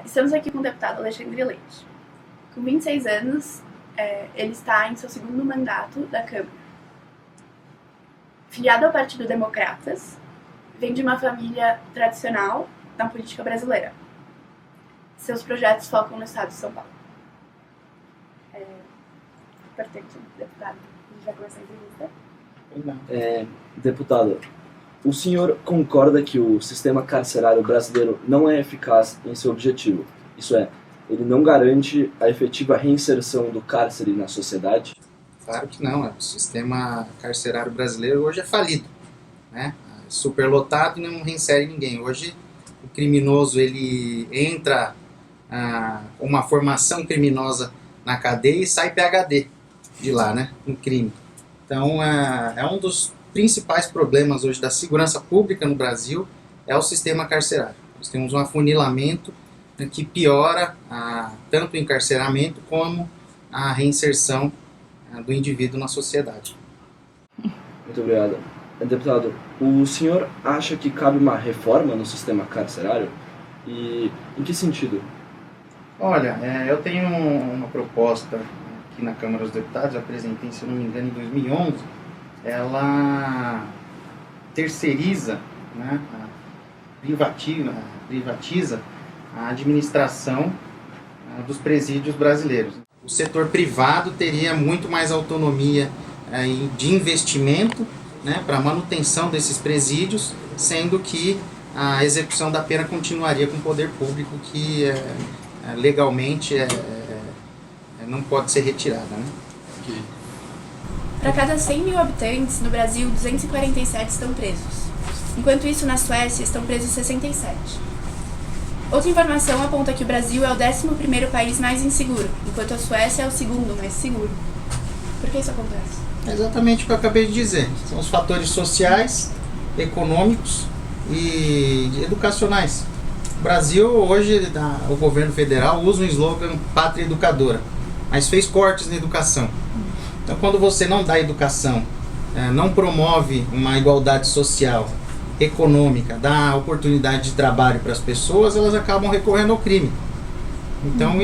Estamos aqui com o deputado Alexandre Leite. Com 26 anos, ele está em seu segundo mandato da Câmara. Filiado ao Partido Democratas, vem de uma família tradicional na política brasileira. Seus projetos focam no estado de São Paulo. Portanto, deputado, a gente vai começar a entrevista. Deputado, o senhor concorda que o sistema carcerário brasileiro não é eficaz em seu objetivo? Isso é, ele não garante a efetiva reinserção do cárcere na sociedade? Claro que não. O sistema carcerário brasileiro hoje é falido, né? Superlotado e não reinsere ninguém. Hoje o criminoso ele entra com uma formação criminosa na cadeia e sai PhD de lá, né? Um crime. Então é um dos principais problemas hoje da segurança pública no Brasil é o sistema carcerário. Nós temos um afunilamento que piora tanto o encarceramento como a reinserção do indivíduo na sociedade. Muito obrigado. Deputado, o senhor acha que cabe uma reforma no sistema carcerário? E em que sentido? Olha, eu tenho uma proposta aqui na Câmara dos Deputados, apresentei, se não me engano, em 2011. Ela terceiriza, né, privatiza a administração dos presídios brasileiros. O setor privado teria muito mais autonomia de investimento, né, para a manutenção desses presídios, sendo que a execução da pena continuaria com o poder público, que legalmente não pode ser retirada, né? Para cada 100 mil habitantes, no Brasil, 247 estão presos. Enquanto isso, na Suécia, estão presos 67. Outra informação aponta que o Brasil é o 11º país mais inseguro, enquanto a Suécia é o segundo mais seguro. Por que isso acontece? É exatamente o que eu acabei de dizer. São os fatores sociais, econômicos e educacionais. O Brasil, hoje, o governo federal usa um slogan Pátria Educadora, mas fez cortes na educação. Então, quando você não dá educação, não promove uma igualdade social, econômica, dá oportunidade de trabalho para as pessoas, elas acabam recorrendo ao crime. Então,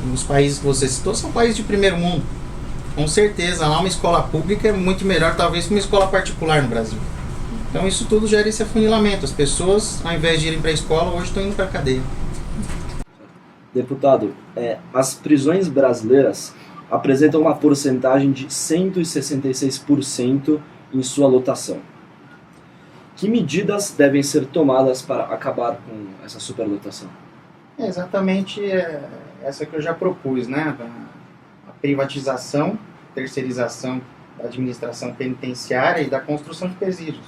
nos países que você citou, são países de primeiro mundo. Com certeza, lá uma escola pública é muito melhor, talvez, que uma escola particular no Brasil. Então, isso tudo gera esse afunilamento. As pessoas, ao invés de irem para a escola, hoje estão indo para a cadeia. Deputado, as prisões brasileiras apresentam uma porcentagem de 166% em sua lotação. Que medidas devem ser tomadas para acabar com essa superlotação? É exatamente essa que eu já propus, né? A privatização, terceirização da administração penitenciária e da construção de presídios.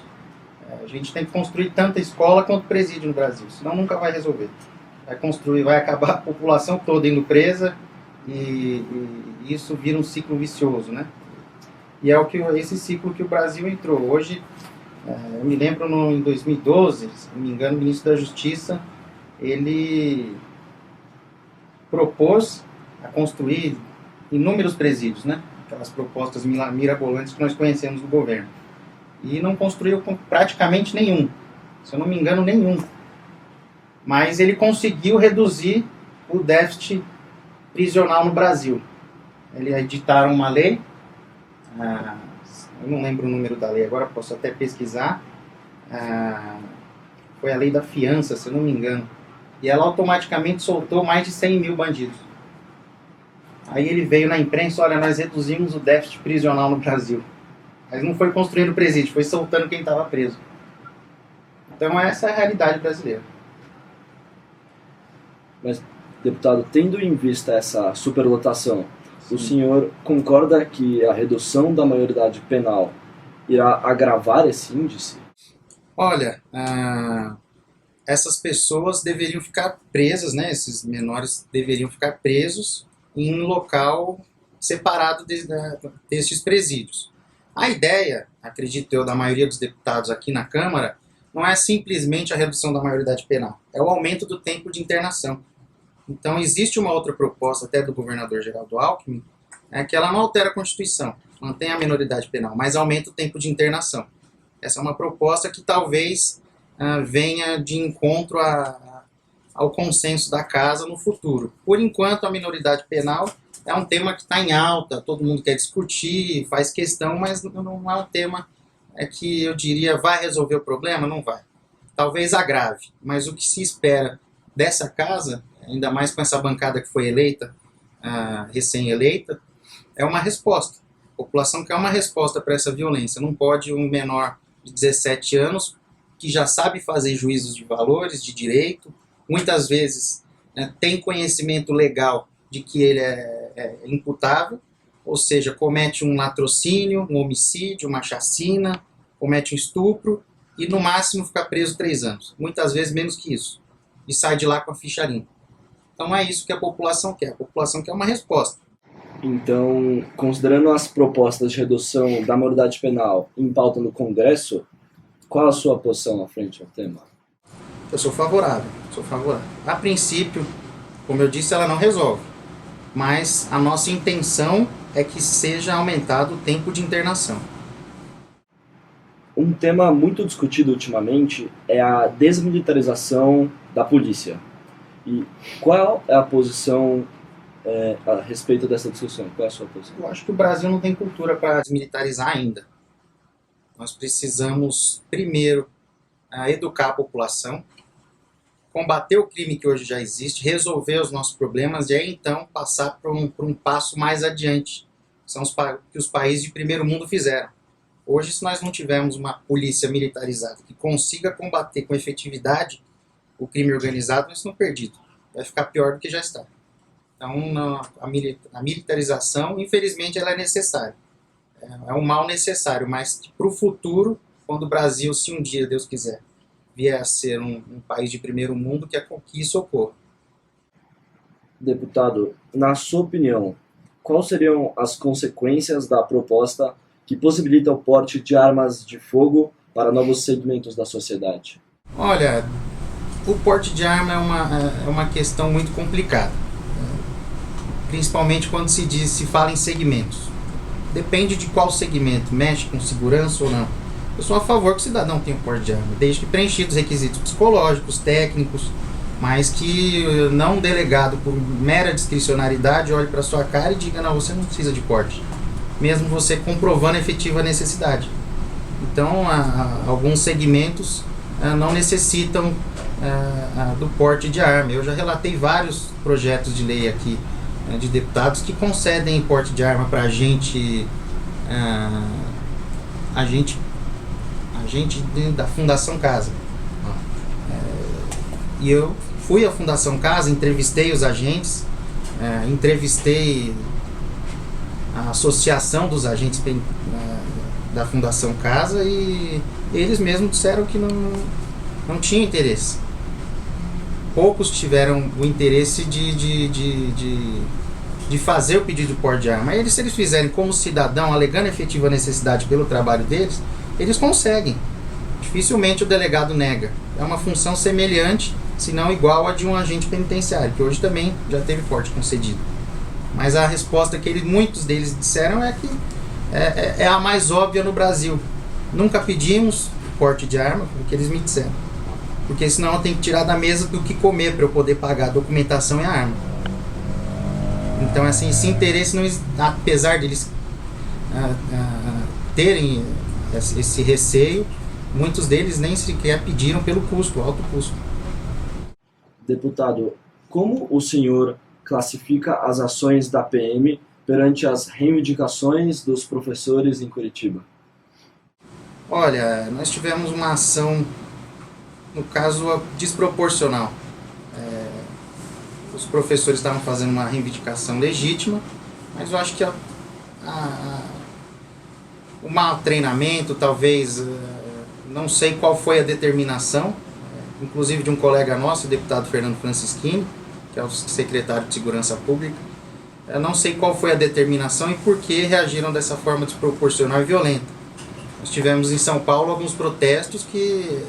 A gente tem que construir tanta escola quanto presídio no Brasil, senão nunca vai resolver. Vai acabar a população toda indo presa e isso vira um ciclo vicioso, né? E é esse ciclo que o Brasil entrou. Hoje, eu me lembro em 2012, se não me engano, o ministro da Justiça, ele propôs a construir inúmeros presídios, né? Aquelas propostas mirabolantes que nós conhecemos do governo. E não construiu praticamente nenhum, se eu não me engano, nenhum. Mas ele conseguiu reduzir o déficit prisional no Brasil. Eles editaram uma lei, eu não lembro o número da lei agora, posso até pesquisar, foi a lei da fiança, se eu não me engano, e ela automaticamente soltou mais de 100 mil bandidos. Aí ele veio na imprensa, olha, nós reduzimos o déficit prisional no Brasil. Mas não foi construindo presídio, foi soltando quem estava preso. Então essa é a realidade brasileira. Mas, deputado, tendo em vista essa superlotação, o senhor concorda que a redução da maioridade penal irá agravar esse índice? Olha, essas pessoas deveriam ficar presas, né? Esses menores deveriam ficar presos em um local separado destes presídios. A ideia, acredito eu, da maioria dos deputados aqui na Câmara, não é simplesmente a redução da maioridade penal, é o aumento do tempo de internação. Então, existe uma outra proposta, até do governador Geraldo Alckmin, que ela não altera a Constituição, mantém a minoridade penal, mas aumenta o tempo de internação. Essa é uma proposta que talvez venha de encontro ao consenso da casa no futuro. Por enquanto, a minoridade penal é um tema que está em alta, todo mundo quer discutir, faz questão, mas não é um tema que eu diria vai resolver o problema, não vai. Talvez agrave, mas o que se espera dessa casa, ainda mais com essa bancada que foi eleita, recém-eleita, é uma resposta. A população quer uma resposta para essa violência. Não pode um menor de 17 anos, que já sabe fazer juízos de valores, de direito, muitas vezes tem conhecimento legal de que ele é imputável, ou seja, comete um latrocínio, um homicídio, uma chacina, comete um estupro e no máximo fica preso 3 anos. Muitas vezes menos que isso. E sai de lá com a ficha limpa. Então é isso que a população quer. A população quer uma resposta. Então, considerando as propostas de redução da maioridade penal em pauta no Congresso, qual a sua posição à frente ao tema? Eu sou favorável. A princípio, como eu disse, ela não resolve. Mas a nossa intenção é que seja aumentado o tempo de internação. Um tema muito discutido ultimamente é a desmilitarização da polícia. E qual é a posição a respeito dessa discussão? Qual é a sua posição? Eu acho que o Brasil não tem cultura para desmilitarizar ainda. Nós precisamos, primeiro, educar a população, combater o crime que hoje já existe, resolver os nossos problemas e aí então passar para um passo mais adiante. São os que os países de primeiro mundo fizeram. Hoje, se nós não tivermos uma polícia militarizada que consiga combater com efetividade o crime organizado, nós estamos perdidos. Vai ficar pior do que já está. Então, a militarização, infelizmente, ela é necessária. É um mal necessário, mas para o futuro, quando o Brasil, se um dia, Deus quiser, vier a ser um país de primeiro mundo, que isso ocorra. Deputado, na sua opinião, quais seriam as consequências da proposta que possibilita o porte de armas de fogo para novos segmentos da sociedade? Olha, o porte de arma é uma questão muito complicada, principalmente quando se fala em segmentos. Depende de qual segmento, mexe com segurança ou não. Eu sou a favor que o cidadão tenha o porte de arma, desde que preenchidos os requisitos psicológicos, técnicos, mas que não um delegado, por mera discricionariedade, olhe para sua cara e diga, não, você não precisa de porte, mesmo você comprovando a efetiva necessidade. Então, alguns segmentos não necessitam do porte de arma. Eu já relatei vários projetos de lei aqui de deputados que concedem porte de arma para agente da Fundação Casa. E eu fui à Fundação Casa, entrevistei os agentes, entrevistei a associação dos agentes da Fundação Casa e eles mesmos disseram que não tinha interesse. Poucos tiveram o interesse de fazer o pedido de porte de arma. Mas se eles fizerem como cidadão, alegando efetiva necessidade pelo trabalho deles, eles conseguem. Dificilmente o delegado nega. É uma função semelhante, se não igual a de um agente penitenciário, que hoje também já teve porte concedido. Mas a resposta que muitos deles disseram é que é a mais óbvia no Brasil. Nunca pedimos porte de arma, porque eles me disseram. Porque senão eu tenho que tirar da mesa do que comer para eu poder pagar a documentação e a arma. Então, assim, esse interesse, apesar deles terem esse receio, muitos deles nem sequer pediram pelo custo, alto custo. Deputado, como o senhor classifica as ações da PM perante as reivindicações dos professores em Curitiba? Olha, nós tivemos uma ação, no caso, desproporcional. Os professores estavam fazendo uma reivindicação legítima, mas eu acho que o mau treinamento, talvez, não sei qual foi a determinação, inclusive de um colega nosso, o deputado Fernando Francischini, que é o secretário de Segurança Pública. Eu não sei qual foi a determinação e por que reagiram dessa forma desproporcional e violenta. Nós tivemos em São Paulo alguns protestos que,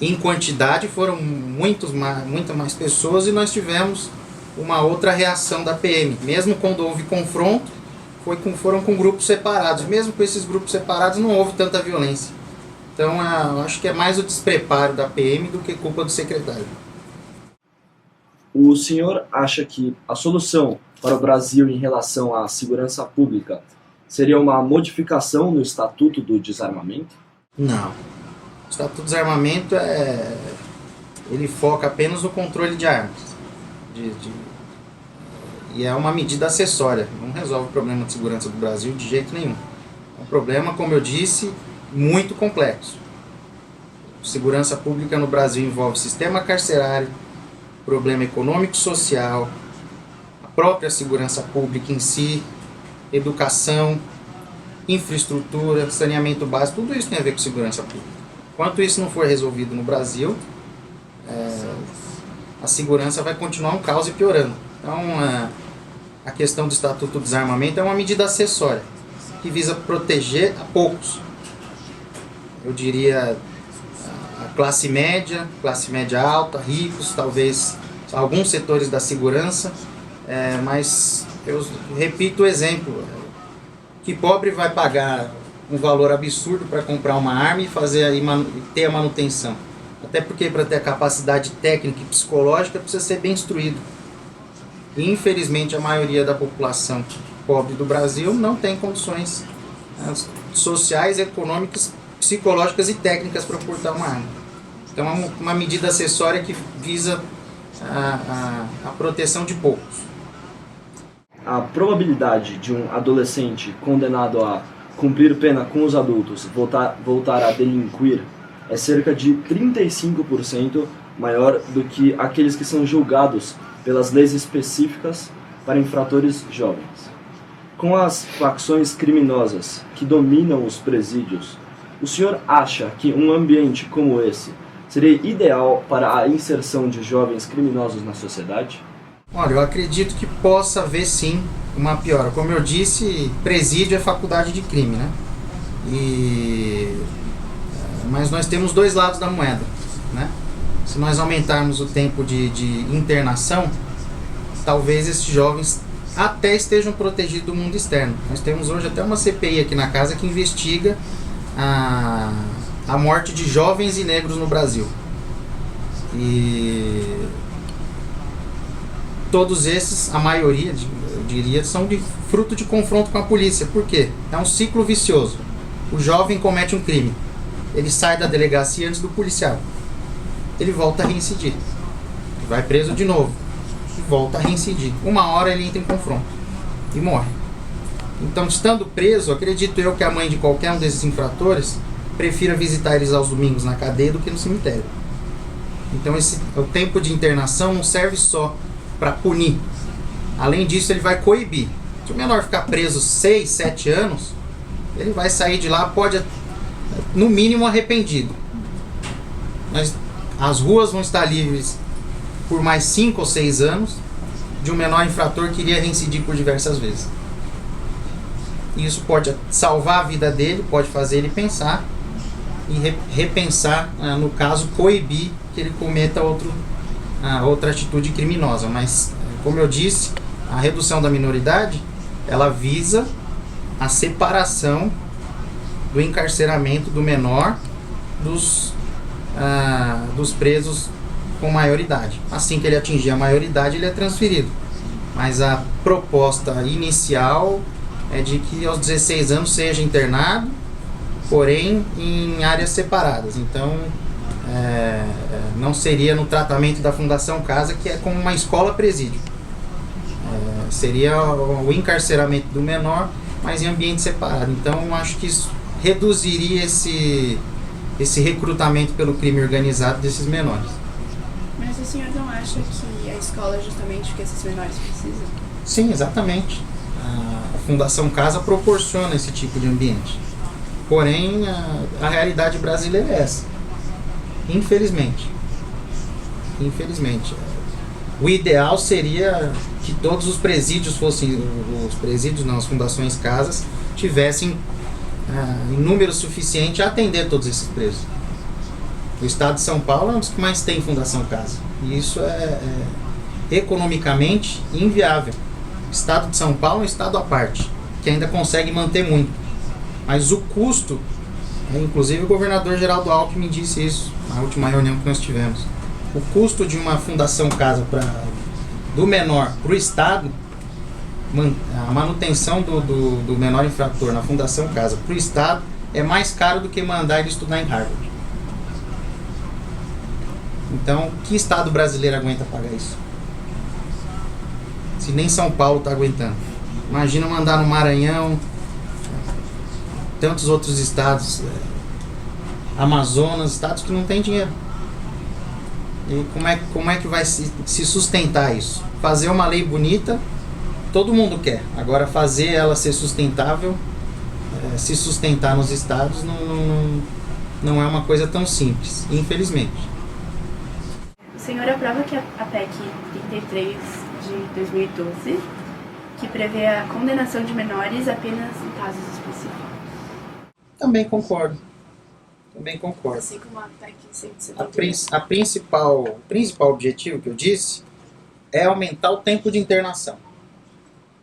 em quantidade, foram muitas mais pessoas e nós tivemos uma outra reação da PM. Mesmo quando houve confronto, foram com grupos separados. Mesmo com esses grupos separados não houve tanta violência. Então, eu acho que é mais o despreparo da PM do que culpa do secretário. O senhor acha que a solução para o Brasil em relação à segurança pública seria uma modificação no Estatuto do Desarmamento? Não. O Estatuto do Desarmamento ele foca apenas no controle de armas. E é uma medida acessória. Não resolve o problema de segurança do Brasil de jeito nenhum. É um problema, como eu disse, muito complexo. Segurança pública no Brasil envolve sistema carcerário, problema econômico e social, a própria segurança pública em si, educação, infraestrutura, saneamento básico, tudo isso tem a ver com segurança pública. Enquanto isso não for resolvido no Brasil, a segurança vai continuar um caos e piorando. Então, a questão do Estatuto do Desarmamento é uma medida acessória, que visa proteger a poucos. Eu diria a classe média alta, ricos, talvez alguns setores da segurança, mas eu repito o exemplo, que pobre vai pagar um valor absurdo para comprar uma arma e ter a manutenção. Até porque para ter a capacidade técnica e psicológica precisa ser bem instruído. E, infelizmente, a maioria da população pobre do Brasil não tem condições sociais, econômicas, psicológicas e técnicas para portar uma arma. Então é uma medida acessória que visa a proteção de poucos. A probabilidade de um adolescente condenado a cumprir pena com os adultos voltar a delinquir é cerca de 35% maior do que aqueles que são julgados pelas leis específicas para infratores jovens. Com as facções criminosas que dominam os presídios, o senhor acha que um ambiente como esse seria ideal para a inserção de jovens criminosos na sociedade? Olha, eu acredito que possa haver sim uma piora. Como eu disse, presídio é faculdade de crime, né? Mas nós temos dois lados da moeda, né? Se nós aumentarmos o tempo de internação, talvez esses jovens até estejam protegidos do mundo externo. Nós temos hoje até uma CPI aqui na casa que investiga a morte de jovens e negros no Brasil. E todos esses, a maioria, eu diria, são fruto de confronto com a polícia. Por quê? É um ciclo vicioso. O jovem comete um crime. Ele sai da delegacia antes do policial. Ele volta a reincidir. Vai preso de novo. E volta a reincidir. Uma hora ele entra em confronto. E morre. Então, estando preso, acredito eu que a mãe de qualquer um desses infratores prefira visitar eles aos domingos na cadeia do que no cemitério. Então, o tempo de internação não serve só para punir. Além disso, ele vai coibir. Se o menor ficar preso 6, 7 anos, ele vai sair de lá, pode, no mínimo, arrependido. Mas as ruas vão estar livres por mais 5 ou 6 anos de um menor infrator que iria reincidir por diversas vezes. Isso pode salvar a vida dele, pode fazer ele pensar e repensar, no caso, coibir que ele cometa outra atitude criminosa. Mas, como eu disse, a redução da minoridade, ela visa a separação do encarceramento do menor dos presos com maioridade. Assim que ele atingir a maioridade, ele é transferido. Mas a proposta inicial é de que aos 16 anos seja internado, porém em áreas separadas. Então, não seria no tratamento da Fundação Casa, que é como uma escola-presídio. Seria o encarceramento do menor, mas em ambiente separado. Então, acho que isso reduziria esse recrutamento pelo crime organizado desses menores. Mas o senhor não acha que a escola é justamente o que esses menores precisam? Sim, exatamente. A Fundação Casa proporciona esse tipo de ambiente. Porém, a realidade brasileira é essa. Infelizmente. O ideal seria que todos os presídios fossem, as fundações casas, tivessem em número suficiente a atender todos esses presos. O estado de São Paulo é um dos que mais tem Fundação Casa. E isso é economicamente inviável. O estado de São Paulo é um estado à parte, que ainda consegue manter muito. Mas o custo Inclusive o governador Geraldo Alckmin disse isso na última reunião que nós tivemos. O custo de uma fundação casa do menor para o Estado, a manutenção do menor infrator na fundação casa para o Estado é mais caro do que mandar ele estudar em Harvard. Então, que Estado brasileiro aguenta pagar isso? Se nem São Paulo está aguentando. Imagina mandar no Maranhão, tantos outros estados, Amazonas, estados que não tem dinheiro. E como é que vai se sustentar isso? Fazer uma lei bonita, todo mundo quer. Agora fazer ela ser sustentável, se sustentar nos estados, não é uma coisa tão simples, infelizmente. O senhor aprova que a PEC 33 de 2012, que prevê a condenação de menores apenas em casos específicos? Também concordo. Assim como a PEC 178. O principal objetivo que eu disse é aumentar o tempo de internação.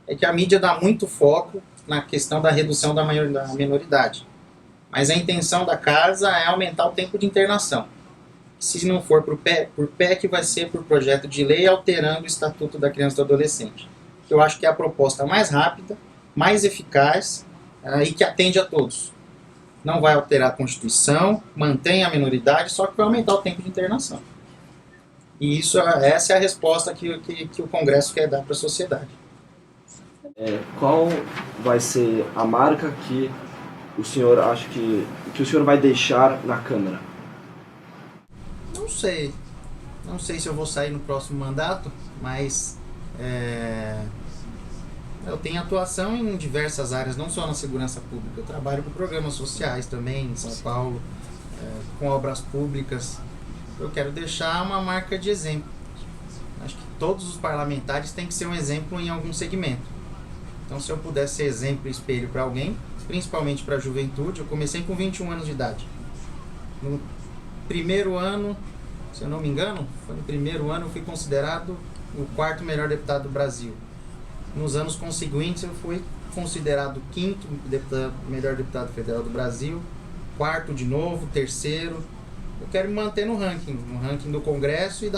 É que a mídia dá muito foco na questão da redução da menoridade. Mas a intenção da casa é aumentar o tempo de internação. Se não for por PEC, vai ser por projeto de lei alterando o Estatuto da Criança e do Adolescente. Que eu acho que é a proposta mais rápida, mais eficaz e que atende a todos. Não vai alterar a Constituição, mantém a menoridade, só que vai aumentar o tempo de internação. E essa é a resposta que o Congresso quer dar para a sociedade. Qual vai ser a marca que o senhor acha que o senhor vai deixar na Câmara? Não sei. Não sei se eu vou sair no próximo mandato, mas eu tenho atuação em diversas áreas, não só na segurança pública. Eu trabalho com programas sociais também em São Paulo, com obras públicas. Eu quero deixar uma marca de exemplo. Acho que todos os parlamentares têm que ser um exemplo em algum segmento. Então, se eu puder ser exemplo e espelho para alguém, principalmente para a juventude, eu comecei com 21 anos de idade. No primeiro ano, se eu não me engano, foi no primeiro ano eu fui considerado o 4º melhor deputado do Brasil. Nos anos conseguintes eu fui considerado o 5º melhor deputado federal do Brasil, 4º de novo, 3º. Eu quero me manter no ranking do Congresso e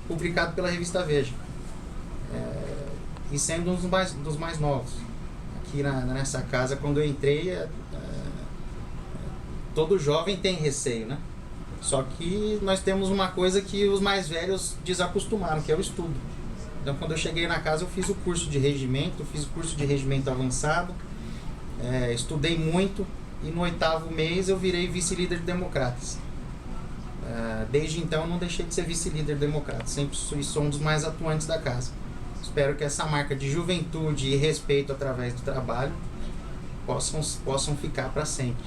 publicado pela revista Veja. E sendo um dos mais novos. Aqui nessa casa, quando eu entrei, todo jovem tem receio, né? Só que nós temos uma coisa que os mais velhos desacostumaram, que é o estudo. Então, quando eu cheguei na casa, eu fiz o curso de regimento, fiz o curso de regimento avançado, estudei muito e no 8º mês eu virei vice-líder de Democratas. Desde então, eu não deixei de ser vice-líder de Democratas, sempre sou um dos mais atuantes da casa. Espero que essa marca de juventude e respeito através do trabalho possam ficar para sempre.